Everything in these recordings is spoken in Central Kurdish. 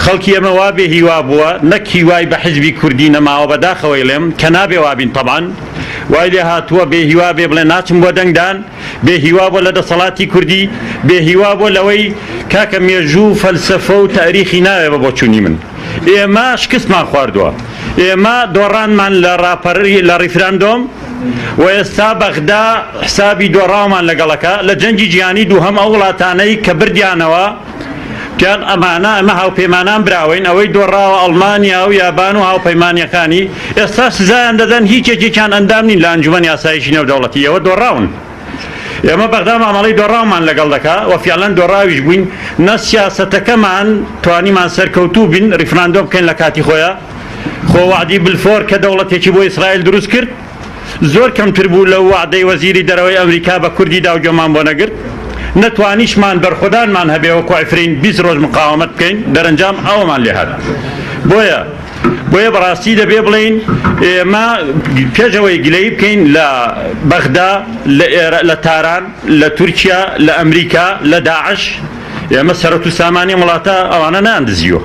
خەڵکی ئەمە وا بێ هیوا بووە نەک هیوای بە حیزبی کوردی نەماوە بەداخەوەی لێم کە نابێ وابین طبعاً وای لێ هاتووە بێ هیوا بێ بڵێ ناچم بۆ دەنگدان بێ هیوا بۆ لە دەسەڵاتی کوردی بێ هیوا بۆ لەوەی کاکە مێژوو فەلسەفە و تاریخی ناوێ بە بۆ چوونی من ئێمە شکستمان خواردووە ئێمە دۆڕانمان لە ڕاپەڕی لە ڕیفراندۆم و ئێستا بەغدا حسابی دۆڕاومان لەگەڵەکە لە جەنگی جیهانی دووهەم ئەو وڵاتانەی کە بردیانەوە پیان ئەمانە ئەمە هاوپەیمانان براوین ئەوەی دۆڕاوە ئەڵمانیا و یابان و هاوپەیمانیەکانی ئێستا سزایان دەدەن هیچ یەکێکیان ئەندام نین لە ئەنجومەن یاساییی نێودەوڵەتی ئەوە دۆڕاون ئێمە بەغدا مامەڵەی دۆڕاومان لەگەڵ دەکا و فیاڵەن دۆڕاویش بووین نە سیاسەتەکەمان توانیمان سەرکەوتوو بین ڕیفراندۆم بکەین لە کاتی خۆیە خۆ وعدی بلفۆر کە دەوڵەتێکی بۆ ئیسرائیل دروست کرد زۆر کەمتر بوو لە وعدەی وەزیری دەرەوەی ئەمریکا بە کوردی داوگەمان بۆ نەگرت نەتوانیشمان بەرخۆدانمان هەبێ وەکو عیفرین 20 ڕۆژ مقاومەت بکەین دەرەنجام ئەوەمان لێ هات بۆیە بەڕاستی دەبێ بڵین ئێمە پێشەوەی گلەی بکەین لە بەغدا لە تاران لە تورکیا لە ئەمریکا لە داعش ئێمە سەرەت و سامانی وڵاتە ئەوانە ناندزیوە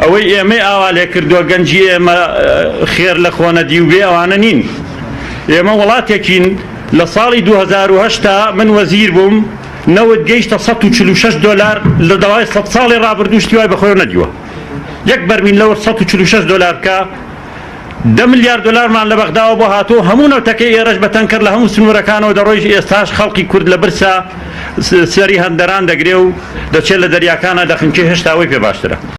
ئەوەی ئێمەی ئاوا لێ کردووە گەنجی ئێمە خێر لە خۆنەدی و بێ ئەوانە نین ئێمە وڵاتێکین لە ساڵی 2010 من وەزیر بووم نەوت گەیشتە $146 لە دەوای 100 ساڵی ڕابردوشتی وای بەخۆی نەدیوە یەک بەرمیل لەوە $146 بکە 10 ملیار دلارمان لە بەغداوە بۆ هاتوو هەموو نەوتەکەی ئێرەش بەتەنکرد لە هەموو سنوورەکانەوە دەڕۆیش ئێستاش خەڵکی کورد لە برسا سەری هەندەران دەگرێ و دەچێت لە دەریاکانە دەخنکێ هێشتا ئەوەی پێ باشترە